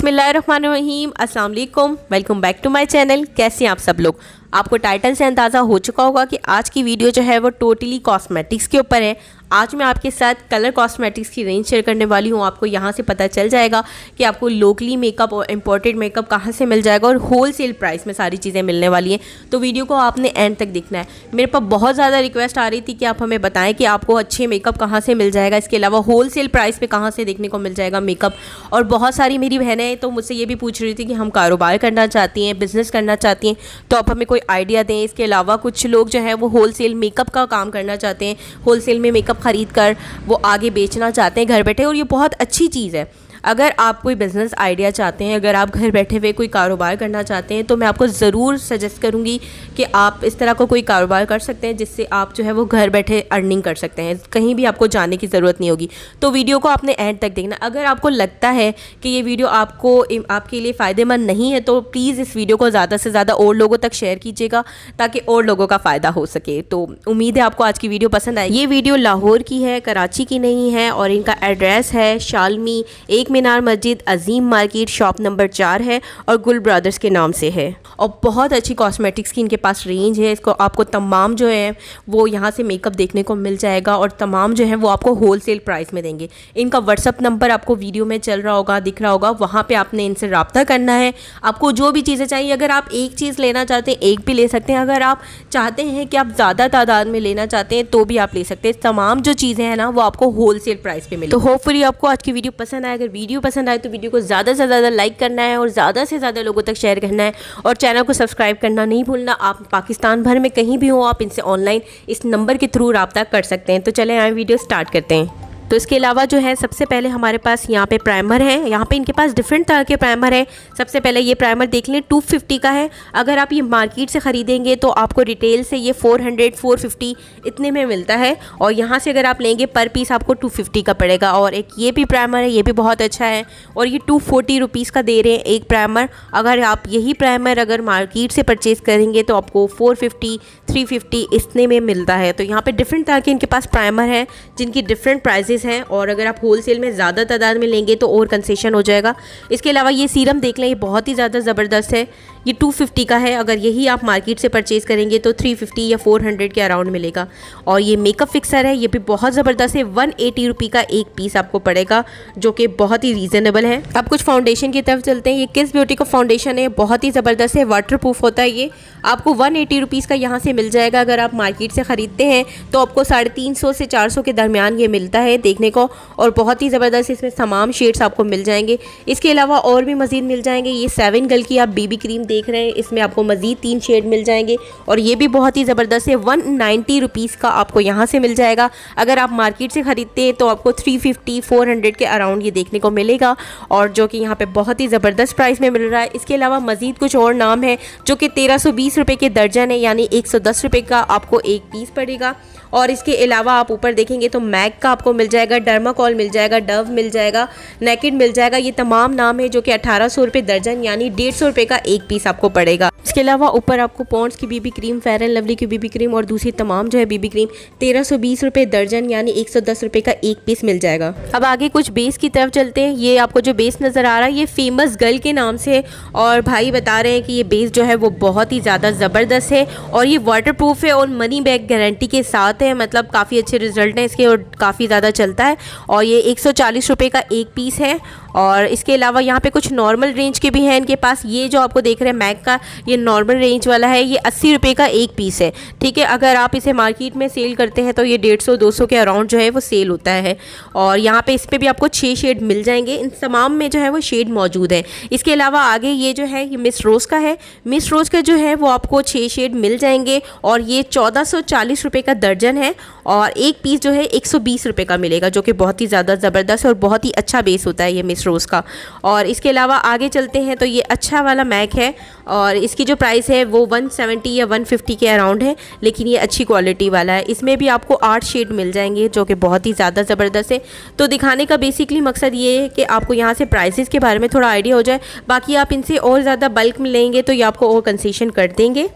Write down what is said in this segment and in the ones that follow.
बिस्मिल्लाहिर्रहमानिर्रहीम, अस्सलाम वालेकुम, welcome back to my channel. कैसे हैं आप सब लोग। आपको टाइटल से अंदाज़ा हो चुका होगा कि आज की वीडियो जो है वो टोटली कॉस्मेटिक्स के ऊपर है। आज मैं आपके साथ कलर कॉस्मेटिक्स की रेंज शेयर करने वाली हूँ। आपको यहाँ से पता चल जाएगा कि आपको लोकली मेकअप और इम्पोर्टेड मेकअप कहाँ से मिल जाएगा और होल सेल प्राइस में सारी चीज़ें मिलने वाली हैं। तो वीडियो को आपने एंड तक देखना है। मेरे पास बहुत ज़्यादा रिक्वेस्ट आ रही थी कि आप हमें बताएं कि आपको अच्छे मेकअप कहाँ से मिल जाएगा, इसके अलावा होल सेल प्राइस पे कहाँ से देखने को मिल जाएगा मेकअप। और बहुत सारी मेरी बहनें तो मुझसे ये भी पूछ रही थी कि हम कारोबार करना चाहती हैं, बिज़नेस करना चाहती हैं, तो आप हमें कोई आइडिया दें। इसके अलावा कुछ लोग जो है वो होल सेल मेकअप का काम करना चाहते हैं, होल सेल में मेकअप ख़रीद कर वो आगे बेचना चाहते हैं घर बैठे। और ये बहुत अच्छी चीज़ है। अगर आप कोई बिज़नेस आइडिया चाहते हैं, अगर आप घर बैठे हुए कोई कारोबार करना चाहते हैं, तो मैं आपको ज़रूर सजेस्ट करूंगी कि आप इस तरह का कोई कारोबार कर सकते हैं जिससे आप जो है वो घर बैठे अर्निंग कर सकते हैं, कहीं भी आपको जाने की ज़रूरत नहीं होगी। तो वीडियो को आपने एंड तक देखना। अगर आपको लगता है कि ये वीडियो आपके लिए फ़ायदेमंद नहीं है तो प्लीज़ इस वीडियो को ज़्यादा से ज़्यादा और लोगों तक शेयर कीजिएगा ताकि और लोगों का फ़ायदा हो सके। तो उम्मीद है आपको आज की वीडियो पसंद आए। ये वीडियो लाहौर की है, कराची की नहीं है। और इनका एड्रेस है शालमी एक मीनार मस्जिद, अजीम मार्केट, शॉप नंबर 4 है और गुल ब्रदर्स के नाम से है। और बहुत अच्छी कॉस्मेटिक्स की इनके पास रेंज है। इसको आपको तमाम जो है वो यहाँ से मेकअप देखने को मिल जाएगा और तमाम जो है वो आपको होल सेल प्राइस में देंगे। इनका व्हाट्सअप नंबर आपको वीडियो में चल रहा होगा, दिख रहा होगा, वहाँ पे आपने इनसे रब्ता करना है। आपको जो भी चीज़ें चाहिए, अगर आप एक चीज़ लेना चाहते हैं एक भी ले सकते हैं, अगर आप चाहते हैं कि आप ज़्यादा तादाद में लेना चाहते हैं तो भी आप ले सकते हैं। तमाम जो चीज़ें हैं ना वो आपको होल सेल प्राइस पे मिले। तो होपफुली आपको आज की वीडियो पसंद आए। अगर वीडियो पसंद आए तो वीडियो को ज़्यादा से ज़्यादा लाइक करना है और ज़्यादा से ज़्यादा लोगों तक शेयर करना है और चैनल को सब्सक्राइब करना नहीं भूलना। आप पाकिस्तान भर में कहीं भी हो, आप इनसे ऑनलाइन इस नंबर के थ्रू रब्ता कर सकते हैं। तो चलें आए वीडियो स्टार्ट करते हैं। तो इसके अलावा जो है सबसे पहले हमारे पास यहाँ पे प्राइमर है। यहाँ पे इनके पास डिफरेंट तरह के प्राइमर है। सबसे पहले ये प्राइमर देख लें, 250 का है। अगर आप ये मार्केट से ख़रीदेंगे तो आपको रिटेल से ये 400 450 इतने में मिलता है और यहाँ से अगर आप लेंगे पर पीस आपको 250 का पड़ेगा। और एक ये भी प्राइमर है, ये भी बहुत अच्छा है और ये 240 रुपीज़ का दे रहे हैं एक प्राइमर। अगर आप यही प्राइमर अगर मार्केट से परचेज़ करेंगे तो आपको 450 350 इतने में मिलता है। तो यहाँ पर डिफरेंट तरह के इनके पास प्राइमर हैं जिनकी डिफरेंट प्राइजेस हैं और अगर आप होलसेल में ज़्यादा तादाद में लेंगे तो और कंसेशन हो जाएगा। इसके अलावा ये सीरम देख लें, ये बहुत ही ज़्यादा ज़बरदस्त है। ये 250 का है। अगर यही आप मार्केट से परचेज़ करेंगे तो 350 या 400 के अराउंड मिलेगा। और ये मेकअप फिक्सर है, ये भी बहुत ज़बरदस्त है। 180 रुपये का एक पीस आपको पड़ेगा जो कि बहुत ही रीज़नेबल है। अब कुछ फाउंडेशन की तरफ चलते हैं। ये किस ब्यूटी का फाउंडेशन है, बहुत ही ज़बरदस्त है, वाटर प्रूफ होता है। ये आपको 180 रुपीज़ का यहाँ से मिल जाएगा। अगर आप मार्केट से ख़रीदते हैं तो आपको 350 से 400 के दरमियान ये मिलता है देखने को। और बहुत ही ज़बरदस्त इसमें तमाम शेड्स आपको मिल जाएंगे। इसके अलावा और भी मज़ीद मिल जाएंगे। ये 7 गर्ल की आप बीबी क्रीम देख रहे हैं, इसमें आपको मज़ीद 3 शेड मिल जाएंगे और ये भी बहुत ही ज़बरदस्त है। 190 रुपीज़ का आपको यहाँ से मिल जाएगा। अगर आप मार्केट से ख़रीदते हैं तो आपको 350 400 के अराउंड ये देखने को मिलेगा और जो कि यहाँ पे बहुत ही ज़बरदस्त प्राइस में मिल रहा है। इसके अलावा मज़ीद कुछ और नाम है जो कि 1320 रुपये के दर्जन है, यानी 110 रुपये का आपको एक पीस पड़ेगा। और इसके अलावा आप ऊपर देखेंगे तो मैक का आपको मिल जाएगा, डर्माकॉल मिल जाएगा, डव मिल जाएगा, नेकेड मिल जाएगा। ये तमाम नाम है जो कि 1800 रुपये दर्जन यानी 150 रुपये का एक पीस आपको पड़ेगा। इसके अलावा ऊपर आपको पॉन्ड्स की BB cream, fair and lovely की बीबी क्रीम और दूसरी तमाम जो है बीबी क्रीम 1320 रुपये दर्जन यानी 110 रुपये का एक पीस मिल जाएगा। अब आगे कुछ बेस की तरफ चलते हैं। ये आपको जो बेस नज़र आ रहा है ये फेमस गर्ल के नाम से और भाई बता रहे हैं कि ये बेस जो है वो बहुत ही ज़्यादा ज़बरदस्त है और ये वाटर प्रूफ है और मनी बैक गारंटी के साथ है। मतलब काफ़ी अच्छे रिजल्ट हैं इसके और काफ़ी ज़्यादा चलता है। और ये 140 रुपये का एक पीस है। और इसके अलावा यहाँ पे कुछ नॉर्मल रेंज के भी हैं इनके पास। ये जो आपको देख रहे हैं मैक का, ये नॉर्मल रेंज वाला है, ये 80 रुपये का एक पीस है। ठीक है, अगर आप इसे मार्केट में सेल करते हैं तो ये 150 200 के अराउंड जो है वो सेल होता है। और यहाँ पे इस पर भी आपको 6 शेड मिल जाएंगे। इन तमाम में जो है वो शेड मौजूद है। इसके अलावा आगे ये जो है ये मिस रोज़ का है। मिस रोज़ का जो है वो आपको 6 शेड मिल जाएंगे और ये 1440 रुपये का दर्जन है और एक पीस जो है 120 रुपये का मिलेगा जो कि बहुत ही ज़्यादा ज़बरदस्त और बहुत ही अच्छा बेस होता है ये मिस रोज़ का। और इसके अलावा आगे चलते हैं तो ये अच्छा वाला मैक है और इसकी जो प्राइस है वो 170 या 150 के अराउंड है, लेकिन ये अच्छी क्वालिटी वाला है। इसमें भी आपको 8 शेड मिल जाएंगे जो कि बहुत ही ज़्यादा ज़बरदस्त है। तो दिखाने का बेसिकली मकसद ये है कि आपको यहाँ से प्राइसेस के बारे में थोड़ा आइडिया हो जाए। बाकी आप इनसे और ज़्यादा बल्क में लेंगे तो ये आपको और कंसेशन कर देंगे।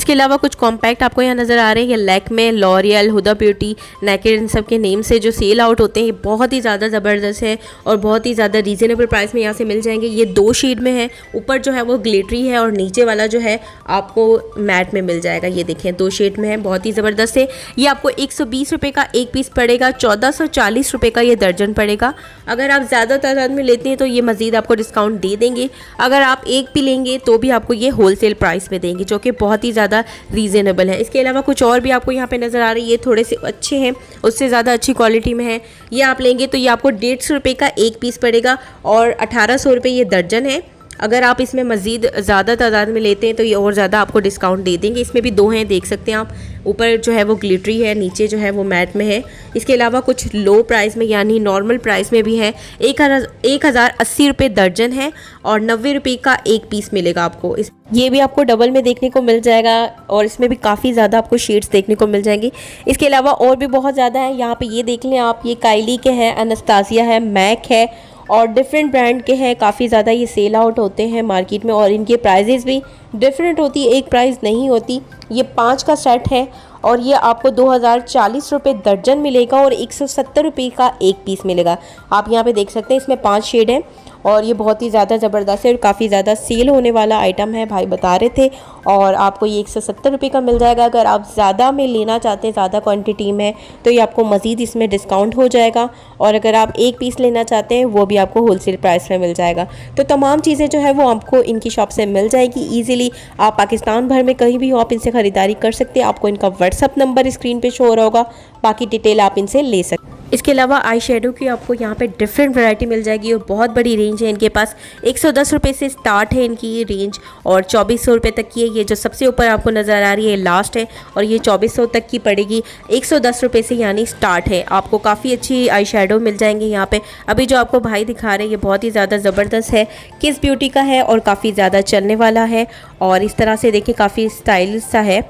इसके अलावा कुछ कॉम्पैक्ट आपको यहाँ नज़र आ रहे हैं। ये Lakme, L'Oréal, Huda Beauty, naked, इन सब के नेम से जो सेल आउट होते हैं ये बहुत ही ज़्यादा ज़बरदस्त है और बहुत ही ज़्यादा रीज़नेबल प्राइस में यहाँ से मिल जाएंगे। ये 2 शेड में है, ऊपर जो है वो ग्लिटरी है और नीचे वाला जो है आपको मैट में मिल जाएगा। ये देखें 2 शेड में है, बहुत ही ज़बरदस्त है। ये आपको 120 रुपये का एक पीस पड़ेगा, 1440 रुपये का ये दर्जन पड़ेगा। अगर आप ज़्यादा तादाद में लेते हैं तो ये मज़ीद आपको डिस्काउंट दे देंगे। अगर आप एक भी लेंगे तो भी आपको ये होलसेल प्राइस में देंगे, जो कि बहुत ही ज़्यादा रीज़नेबल है। इसके अलावा कुछ और भी आपको यहाँ पे नज़र आ रही है, ये थोड़े से अच्छे हैं, उससे ज़्यादा अच्छी क्वालिटी में है। ये आप लेंगे तो ये आपको 150 रुपये का एक पीस पड़ेगा और 1800 रुपये ये दर्जन है। अगर आप इसमें मज़ीद ज़्यादा तादाद में लेते हैं तो ये और ज़्यादा आपको डिस्काउंट दे देंगे। इसमें भी 2 हैं, देख सकते हैं आप, ऊपर जो है वो ग्लिटरी है, नीचे जो है वो मैट में है। इसके अलावा कुछ लो प्राइस में यानी नॉर्मल प्राइस में भी है। 1080 रुपये दर्जन है और 90 रुपये का एक पीस मिलेगा आपको। ये भी आपको डबल में देखने को मिल जाएगा और इसमें भी काफ़ी ज़्यादा आपको शेड्स देखने को मिल जाएंगी। इसके अलावा और भी बहुत ज़्यादा है, यहाँ पे ये देख लें आप, ये काइली के हैं, एनास्तासिया है, मैक है और डिफरेंट ब्रांड के हैं। काफ़ी ज़्यादा ये सेल आउट होते हैं मार्केट में और इनके प्राइजेज़ भी डिफरेंट होती है, एक प्राइस नहीं होती। ये 5 का सेट है और ये आपको 2040 रुपये दर्जन मिलेगा और 170 रुपये का एक पीस मिलेगा। आप यहाँ पे देख सकते हैं, इसमें 5 शेड हैं और ये बहुत ही ज़्यादा ज़बरदस्त है और काफ़ी ज़्यादा सेल होने वाला आइटम है, भाई बता रहे थे। और आपको ये 170 रुपये का मिल जाएगा। अगर आप ज़्यादा में लेना चाहते हैं, ज़्यादा क्वांटिटी में, तो ये आपको मज़ीद इसमें डिस्काउंट हो जाएगा। और अगर आप एक पीस लेना चाहते हैं वो भी आपको होलसेल प्राइस में मिल जाएगा। तो तमाम चीज़ें जो है वो आपको इनकी शॉप से मिल जाएगी ईजिली। आप पाकिस्तान भर में कहीं भी हो आप इनसे ख़रीदारी कर सकते हैं। आपको इनका व्हाट्सअप नंबर स्क्रीन पे शो हो रहा होगा, बाकी डिटेल आप इनसे ले सकते हैं। इसके अलावा आई शेडो की आपको यहाँ पे डिफरेंट वैरायटी मिल जाएगी और बहुत बड़ी रेंज है इनके पास। 110 रुपये से स्टार्ट है इनकी ये रेंज और 2400 रुपये तक की है। ये जो सबसे ऊपर आपको नज़र आ रही है लास्ट है और ये 2400 तक की पड़ेगी। 110 रुपये से यानी स्टार्ट है। आपको काफ़ी अच्छी आई शेडो मिल जाएंगे यहाँ पे। अभी जो आपको भाई दिखा रहे हैं ये बहुत ही ज़्यादा ज़बरदस्त है, किस ब्यूटी का है और काफ़ी ज़्यादा चलने वाला है और इस तरह से देखिए काफ़ी स्टाइलिश सा है।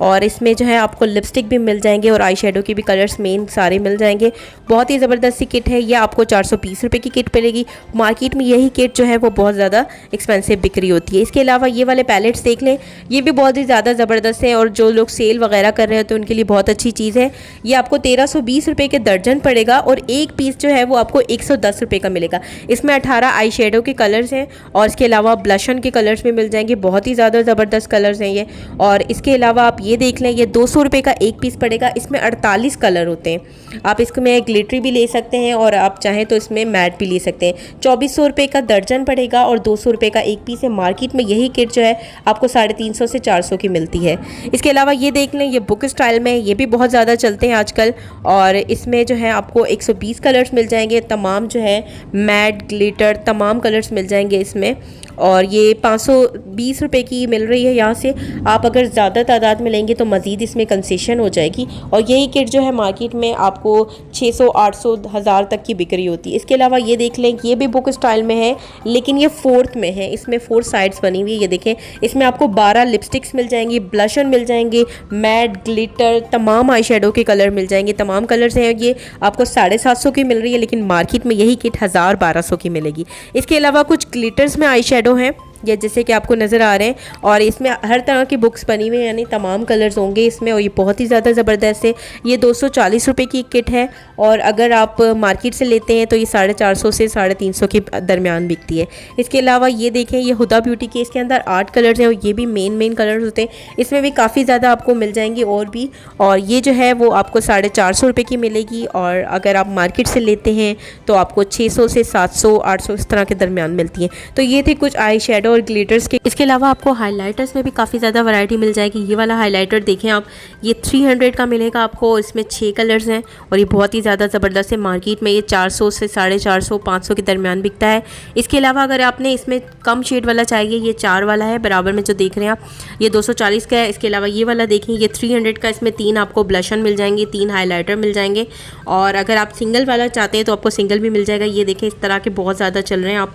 और इसमें जो है आपको लिपस्टिक भी मिल जाएंगे और आई शेडो के भी कलर्स मेन सारे मिल जाएंगे। बहुत ही ज़बरदस्त सी किट है। यह आपको 420 रुपये की किट मिलेगी। मार्केट में यही किट जो है वो बहुत ज़्यादा एक्सपेंसिव बिक्री होती है। इसके अलावा ये वाले पैलेट्स देख लें, ये भी बहुत ही ज़्यादा ज़बरदस्त है और जो लोग सेल वगैरह कर रहे हैं तो उनके लिए बहुत अच्छी चीज़ है। ये आपको 1320 रुपये के दर्जन पड़ेगा और एक पीस जो है वो आपको 110 रुपये का मिलेगा। इसमें 18 आई शेडो के कलर्स हैं और इसके अलावा ब्लशन के कलर्स भी मिल जाएंगे। बहुत ही ज़्यादा ज़बरदस्त कलर्स हैं ये। और इसके अलावा आप ये देख लें, ये 200 रुपये का एक पीस पड़ेगा। इसमें 48 कलर होते हैं। आप इसमें ग्लिटरी भी ले सकते हैं और आप चाहें तो इसमें मैट भी ले सकते हैं। 2400 रुपये का दर्जन पड़ेगा और 200 रुपये का एक पीस है। मार्केट में यही किट जो है आपको 350 से 400 की मिलती है। इसके अलावा ये देख लें, ये बुक स्टाइल में, ये भी बहुत ज़्यादा चलते हैं आजकल और इसमें जो है आपको 120 कलर्स मिल जाएंगे। तमाम जो है मैट, ग्लिटर, तमाम कलर्स मिल जाएंगे इसमें और ये 520 रुपये की मिल रही है यहाँ से। आप अगर ज़्यादा तादाद में लेंगे तो मज़ीद इसमें कंसेशन हो जाएगी और यही किट जो है मार्केट में आपको 600, 800, 1000 तक की बिक्री होती है। इसके अलावा ये देख लें, ये भी बुक स्टाइल में है लेकिन ये 4th में है। इसमें 4 साइड्स बनी हुई है। ये देखें, इसमें आपको 12 लिपस्टिक्स मिल जाएंगी, ब्लशन मिल जाएंगे, मैट, ग्लिटर, तमाम आई शेडो के कलर मिल जाएंगे। तमाम कलर्स हैं। ये आपको 750 की मिल रही है लेकिन मार्केट में यही किट 1000, 1200 की मिलेगी। इसके अलावा कुछ ग्लिटर्स में आई शेडो हैं, ये जैसे कि आपको नज़र आ रहे हैं और इसमें हर तरह की बुक्स बनी हुई हैं यानी तमाम कलर्स होंगे इसमें और ये बहुत ही ज़्यादा ज़बरदस्त है। ये 240 रुपये की किट है और अगर आप मार्केट से लेते हैं तो ये 450 से 350 के दरमियान बिकती है। इसके अलावा ये देखें, ये हुदा ब्यूटी के, इसके अंदर 8 कलर्स हैं और ये भी मेन कलर्स होते हैं। इसमें भी काफ़ी ज़्यादा आपको मिल जाएंगे और भी, और ये जो है वो आपको 450 रुपये की मिलेगी और अगर आप मार्केट से लेते हैं तो आपको 600 से 700, 800 इस तरह के दरमियान मिलती हैं। तो ये थे कुछ आई शेडो और ग्लिटर्स के। इसके अलावा आपको हाइलाइटर्स में भी काफ़ी ज़्यादा वैरायटी मिल जाएगी। ये वाला हाइलाइटर देखें आप, ये 300 का मिलेगा आपको। इसमें 6 कलर्स हैं और ये बहुत ही ज़्यादा ज़बरदस्त है। मार्केट में ये 400 से 450, 500 के दरमियान बिकता है। इसके अलावा अगर आपने इसमें कम शेड वाला चाहिए, ये 4 वाला है बराबर में जो देख रहे हैं आप, ये 240 का है। इसके अलावा ये वाला देखें, ये 300 का, इसमें 3 आपको ब्लशन मिल जाएंगे, 3 हाईलाइटर मिल जाएंगे और अगर आप सिंगल वाला चाहते हैं तो आपको सिंगल भी मिल जाएगा। ये देखें, इस तरह के बहुत ज़्यादा चल रहे हैं,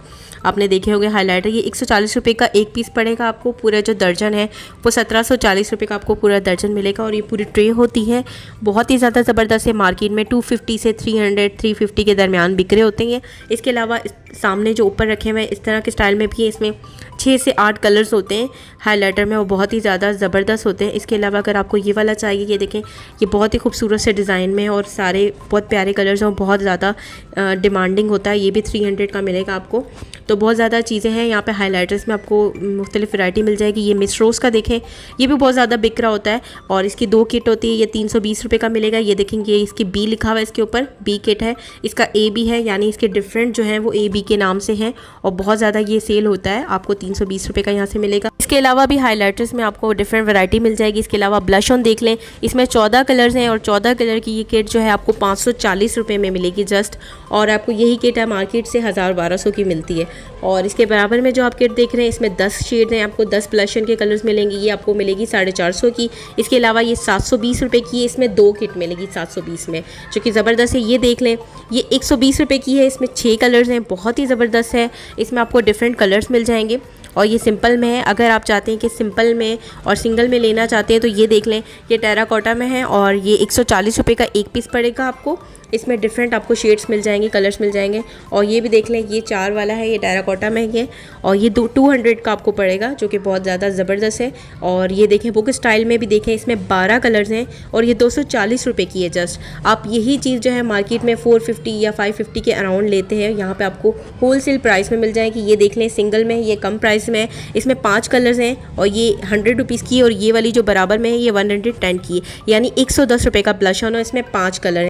आपने देखे होंगे हाइलाइटर। ये 140 रुपये का एक पीस पड़ेगा आपको। पूरा जो दर्जन है वो 1740 रुपये का आपको पूरा दर्जन मिलेगा और ये पूरी ट्रे होती है। बहुत ही ज़्यादा ज़बरदस्त है। मार्केट में 250 से 300, 350 के दरमियान बिक्रे होते हैं। इसके अलावा सामने जो ऊपर रखे हुए हैं इस तरह के स्टाइल में भी है। इसमें 6 से 8 कलर्स होते हैं हाइलाइटर में, वो बहुत ही ज़्यादा ज़बरदस्त होते हैं। इसके अलावा अगर आपको ये वाला चाहिए, ये देखें, ये बहुत ही खूबसूरत से डिज़ाइन में है और सारे बहुत प्यारे कलर्स हैं, बहुत ज़्यादा डिमांडिंग होता है। ये भी 300 का मिलेगा आपको। तो बहुत ज़्यादा चीज़ें हैं यहाँ पे हाइलाइटर्स में, आपको मुख्तलिफ वैरायटी मिल जाएगी। ये मिस रोज़ का देखें, ये भी बहुत ज़्यादा बिक रहा होता है और इसकी 2 किट होती है। ये 320 रुपये का मिलेगा। ये देखेंगे, इसकी बी लिखा हुआ है, इसके ऊपर बी किट है। इसका ए बी है, यानी इसके डिफरेंट जो हैं वो ए बी के नाम से हैं और बहुत ज़्यादा ये सेल होता है। आपको 320 रुपये का यहाँ से मिलेगा। इसके अलावा भी हाइलाइटर्स में आपको डिफरेंट वैरायटी मिल जाएगी। इसके अलावा ब्लश ऑन देख लें, इसमें 14 कलर्स हैं और 14 कलर की ये किट जो है आपको 540 रुपये में मिलेगी जस्ट। और आपको यही किट है मार्केट से 1000-1200 की मिलती है। और इसके बराबर में जो आप किट देख रहे हैं, इसमें 10 शेड हैं, आपको 10 ब्लश ऑन के कलर्स मिलेंगे। ये आपको मिलेगी 450 की। इसके अलावा ये 720 रुपये की है, इसमें 2 किट मिलेगी 720 में, जो कि ज़बरदस्त है। ये देख लें, ये 120 रुपये की है, इसमें 6 कलर्स हैं, बहुत ही ज़बरदस्त है। इसमें आपको डिफरेंट कलर्स मिल जाएंगे और ये सिंपल में है। अगर आप चाहते हैं कि सिंपल में और सिंगल में लेना चाहते हैं तो ये देख लें, ये टेराकोटा में है और ये 140 रुपये का एक पीस पड़ेगा आपको। इसमें डिफरेंट आपको शेड्स मिल जाएंगे, कलर्स मिल जाएंगे। और ये भी देख लें, ये 4 वाला है, ये टेराकोटा में है और ये 200 का आपको पड़ेगा, जो कि बहुत ज़्यादा ज़बरदस्त है। और ये देखें, बुक स्टाइल में भी देखें, इसमें 12 कलर्स हैं और ये 240 रुपये की है जस्ट। आप यही चीज़ जो है मार्केट में 450 या 550 के अराउंड लेते हैं, यहाँ पर आपको होल सेल प्राइस में मिल जाएगी। ये देख लें, सिंगल में ये कम प्राइस में है, इसमें 5 कलर्स हैं और ये 100 रुपीज़ की है। और ये वाली जो बराबर में है ये 110 की है, यानी 110 रुपये का ब्लश ऑन है, इसमें 5 कलर है।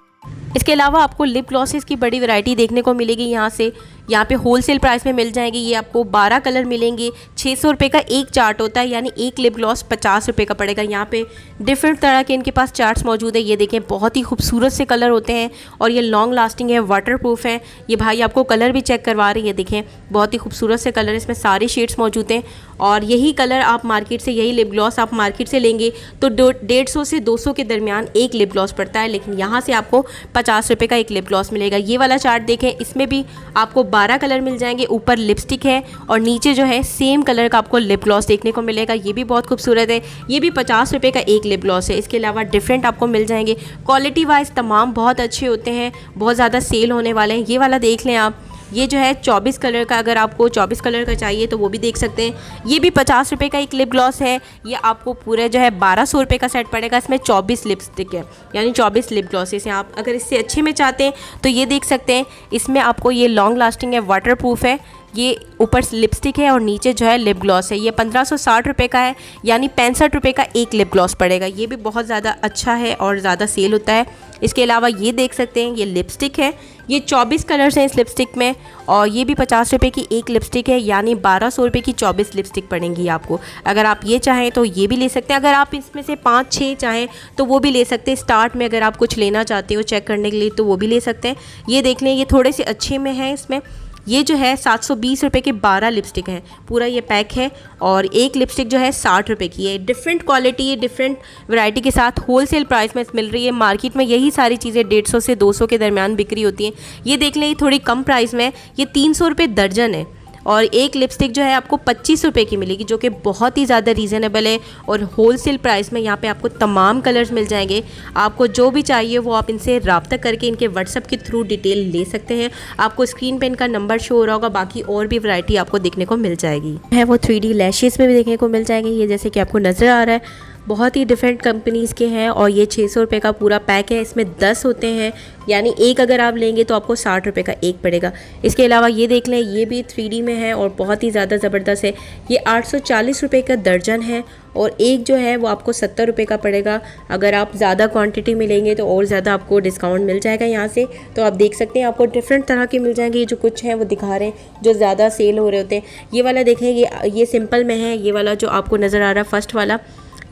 इसके अलावा आपको लिप ग्लॉसेस की बड़ी वैरायटी देखने को मिलेगी यहाँ से। यहाँ पे होलसेल प्राइस में मिल जाएंगे। ये आपको 12 कलर मिलेंगे। 600 रुपये का एक चार्ट होता है, यानी एक लिप ग्लॉस 50 रुपये का पड़ेगा। यहाँ पे डिफरेंट तरह के इनके पास चार्ट्स मौजूद है। ये देखें, बहुत ही खूबसूरत से कलर होते हैं और ये लॉन्ग लास्टिंग है, वाटर प्रूफ है। ये भाई आपको कलर भी चेक करवा रही है, देखें बहुत ही खूबसूरत से कलर, इसमें सारे शेड्स मौजूद हैं। और यही कलर आप मार्केट से, यही लिप ग्लॉस आप मार्केट से लेंगे तो 150 से 200 के दरमियान एक लिप ग्लॉस पड़ता है, लेकिन यहाँ से आपको 50 रुपये का एक लिप ग्लॉस मिलेगा। ये वाला चार्ट देखें, इसमें भी आपको 12 कलर मिल जाएंगे। ऊपर लिपस्टिक है और नीचे जो है सेम कलर का आपको लिप ग्लॉस देखने को मिलेगा। ये भी बहुत खूबसूरत है। ये भी 50 रुपये का एक लिप ग्लॉस है। इसके अलावा डिफरेंट आपको मिल जाएंगे। क्वालिटी वाइज तमाम बहुत अच्छे होते हैं, बहुत ज़्यादा सेल होने वाले हैं। ये वाला देख लें आप, ये जो है 24 कलर का, अगर आपको 24 कलर का चाहिए तो वो भी देख सकते हैं। ये भी 50 रुपये का एक लिप ग्लॉस है। ये आपको पूरे जो है 1200 रुपये का सेट पड़ेगा। इसमें 24 लिपस्टिक है, यानी 24 लिप ग्लॉसेस हैं। आप अगर इससे अच्छे में चाहते हैं तो ये देख सकते हैं। इसमें आपको ये लॉन्ग लास्टिंग है, वाटर प्रूफ है। ये ऊपर लिपस्टिक है और नीचे जो है लिप ग्लॉस है। ये 1560 रुपये का है, यानी 65 रुपये का एक लिप ग्लॉस पड़ेगा। ये भी बहुत ज़्यादा अच्छा है और ज़्यादा सेल होता है। इसके अलावा ये देख सकते हैं, ये लिपस्टिक है। ये 24 कलर्स हैं इस लिपस्टिक में और ये भी 50 रुपये की एक लिपस्टिक है, यानी 1200 रुपये की 24 लिपस्टिक पड़ेंगी आपको। अगर आप ये चाहें तो ये भी ले सकते हैं। अगर आप इसमें से 5-6 चाहें तो वो भी ले सकते हैं। स्टार्ट में अगर आप कुछ लेना चाहते हो चेक करने के लिए तो वो भी ले सकते हैं। ये देख लें, ये थोड़े से अच्छे में है। इसमें ये जो है 720 रुपये के 12 लिपस्टिक हैं, पूरा ये पैक है। और एक लिपस्टिक जो है 60 रुपये की है। डिफरेंट क्वालिटी, डिफरेंट वैरायटी के साथ होलसेल प्राइस में मिल रही है। मार्केट में यही सारी चीज़ें 150 से 200 के दरमियान बिक्री होती हैं। ये देख लें, ये थोड़ी कम प्राइस में, ये 300 रुपये दर्जन है। और एक लिपस्टिक जो है आपको 25 रुपये की मिलेगी, जो कि बहुत ही ज़्यादा रीज़नेबल है। और होलसेल प्राइस में यहाँ पे आपको तमाम कलर्स मिल जाएंगे। आपको जो भी चाहिए वो आप इनसे रब्ता करके इनके व्हाट्सअप के थ्रू डिटेल ले सकते हैं। आपको स्क्रीन पे इनका नंबर शो हो रहा होगा। बाकी और भी वैरायटी आपको देखने को मिल जाएगी है। वो 3D लैशेज़ में भी देखने को मिल जाएंगे। ये जैसे कि आपको नज़र आ रहा है, बहुत ही डिफरेंट कंपनीज़ के हैं और ये 600 रुपये का पूरा पैक है। इसमें 10 होते हैं, यानी एक अगर आप लेंगे तो आपको 60 रुपये का एक पड़ेगा। इसके अलावा ये देख लें, ये भी 3D में है और बहुत ही ज़्यादा ज़बरदस्त है। ये 840 रुपये का दर्जन है और एक जो है वो आपको 70 रुपये का पड़ेगा। अगर आप ज़्यादा क्वांटिटी में लेंगे तो और ज़्यादा आपको डिस्काउंट मिल जाएगा यहाँ से। तो आप देख सकते हैं, आपको डिफरेंट तरह के मिल जाएंगे। ये जो कुछ हैं वो दिखा रहे हैं जो ज़्यादा सेल हो रहे होते हैं। ये वाला देखें, ये सिंपल में है। ये वाला जो आपको नज़र आ रहा है फर्स्ट वाला,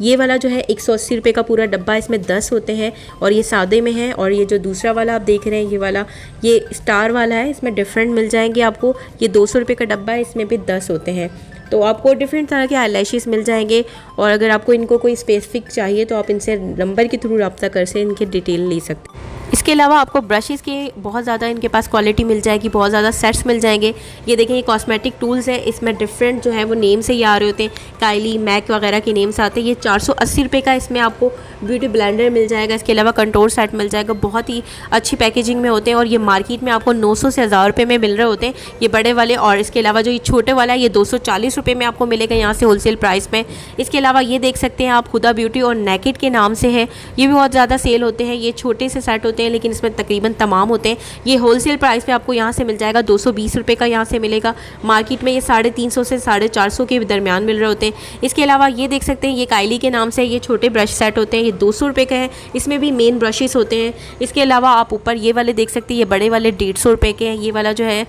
ये वाला जो है 180 रुपये का पूरा डब्बा, इसमें 10 होते हैं और ये सादे में है। और ये जो दूसरा वाला आप देख रहे हैं, ये वाला, ये स्टार वाला है। इसमें डिफरेंट मिल जाएंगे आपको। ये 200 रुपये का डब्बा है, इसमें भी 10 होते हैं। तो आपको डिफरेंट तरह के आईलैशेस मिल जाएंगे। और अगर आपको इनको कोई स्पेसिफिक चाहिए तो आप इनसे नंबर के थ्रू रब्ता कर से इनके डिटेल ले सकते हैं। इसके अलावा आपको ब्रशेज़ के बहुत ज़्यादा इनके पास क्वालिटी मिल जाएगी, बहुत ज़्यादा सेट्स मिल जाएंगे। ये देखें, ये कॉस्मेटिक टूल्स है, इसमें डिफरेंट जो है वो नेम से ये आ रहे होते हैं, काइली, मैक वगैरह के नेम्स आते हैं। ये 480 रुपये का इसमें आपको ब्यूटी ब्लेंडर मिल जाएगा। इसके अलावा कंट्रोल सेट मिल जाएगा, बहुत ही अच्छी पैकेजिंग में होते हैं और ये मार्केट में आपको 900 से 1000 रुपये में मिल रहे होते हैं ये बड़े वाले। और इसके अलावा जो ये छोटे वाला है ये 240 रुपये में आपको मिलेगा यहाँ से होलसेल प्राइस में। इसके अलावा ये देख सकते हैं आप, हुदा ब्यूटी और नेकेड के नाम से है, ये भी बहुत ज़्यादा सेल होते हैं। ये छोटे से सेट होते हैं लेकिन इसमें तकरीबन तमाम होते हैं। ये होलसेल प्राइस पे आपको यहाँ से मिल जाएगा, 220 रुपये का यहाँ से मिलेगा। मार्केट में ये 350 से 450 के दरमियान मिल रहे होते हैं। इसके अलावा ये देख सकते हैं, ये काइली के नाम से ये छोटे ब्रश सेट होते हैं, ये 200 रुपये का है। इसमें भी मेन ब्रशेस होते हैं। इसके अलावा आप ऊपर ये वाले देख सकते हैं, ये बड़े वाले 150 रुपये के हैं, ये वाला जो है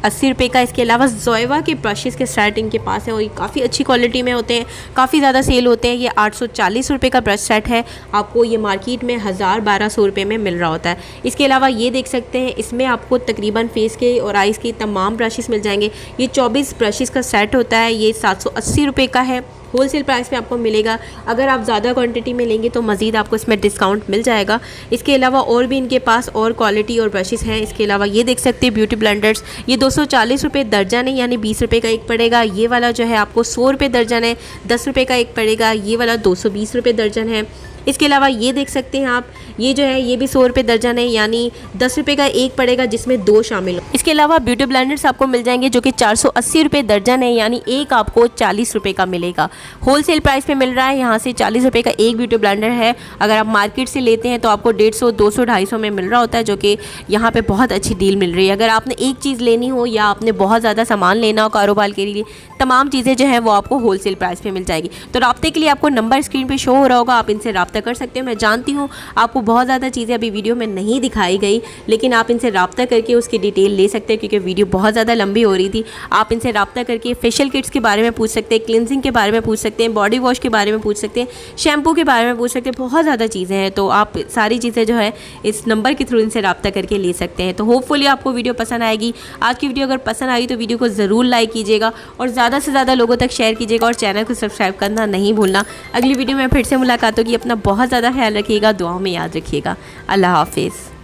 80 रुपये का। इसके अलावा जोएवा के ब्रशेज़ के सेट इनके पास है और ये काफ़ी अच्छी क्वालिटी में होते हैं, काफ़ी ज़्यादा सेल होते हैं। ये 840 रुपये का ब्रश सेट है, आपको ये मार्केट में 1000-1200 रुपये में मिल रहा होता है। इसके अलावा ये देख सकते हैं, इसमें आपको तकरीबन फेस के और आइज़ के तमाम ब्रशेज़ मिल जाएंगे। ये 24 ब्रशेज़ का सेट होता है, ये 780 रुपये का है, होलसेल प्राइस में आपको मिलेगा। अगर आप ज़्यादा क्वांटिटी में लेंगे तो मज़ीद आपको इसमें डिस्काउंट मिल जाएगा। इसके अलावा और भी इनके पास और क्वालिटी और ब्रशेज़ हैं। इसके अलावा ये देख सकते हैं ब्यूटी ब्लेंडर्स, ये 240 रुपये दर्जन है, यानी 20 रुपये का एक पड़ेगा। ये वाला जो है आपको 100 रुपये दर्जन है, 10 रुपये का एक पड़ेगा। ये वाला 220 रुपये दर्जन है। इसके अलावा ये देख सकते हैं आप, ये जो है ये भी 100 रुपये दर्जन है, यानी 10 रुपये का एक पड़ेगा जिसमें 2 शामिल हो। इसके अलावा ब्यूटी ब्लेंडर्स आपको मिल जाएंगे जो कि 480 रुपये दर्जन है, यानी एक आपको 40 रुपये का मिलेगा। होलसेल प्राइस पे मिल रहा है, यहाँ से 40 रुपये का एक ब्यूटी ब्लेंडर है। अगर आप मार्केट से लेते हैं तो आपको 150, 200, 250 में मिल रहा होता है, जो कि यहाँ पे बहुत अच्छी डील मिल रही है। अगर आपने एक चीज़ लेनी हो या आपने बहुत ज़्यादा सामान लेना हो कारोबार के लिए, तमाम चीज़ें जो हैं वो आपको होलसेल प्राइस पे मिल जाएगी। तो राब्ते के लिए आपको नंबर स्क्रीन पे शो हो रहा होगा, आप इनसे राब्ता कर सकते हो। मैं जानती हूँ आपको बहुत ज़्यादा चीज़ें अभी वीडियो में नहीं दिखाई गई, लेकिन आप इनसे राब्ता करके उसकी डिटेल ले सकते हैं, क्योंकि वीडियो बहुत ज़्यादा लंबी हो रही थी। आप इनसे राब्ता करके फेशियल किट्स के बारे में पूछ सकते हैं, क्लिनजिंग के बारे में पूछ सकते हैं, बॉडी वॉश के बारे में पूछ सकते हैं, शैम्पू के बारे में पूछ सकते हैं, बहुत ज़्यादा चीज़ें हैं। तो आप सारी चीज़ें जो है इस नंबर के थ्रू इनसे राब्ता करके ले सकते हैं। तो होपफुली आपको वीडियो पसंद आएगी। आज की वीडियो अगर पसंद आई तो वीडियो को ज़रूर लाइक कीजिएगा और ज़्यादा से ज़्यादा लोगों तक शेयर कीजिएगा और चैनल को सब्सक्राइब करना नहीं भूलना। अगली वीडियो में फिर से मुलाकात होगी। अपना बहुत ज़्यादा ख्याल रखिएगा, दुआओं में याद रखिएगा। अल्लाह हाफिज़।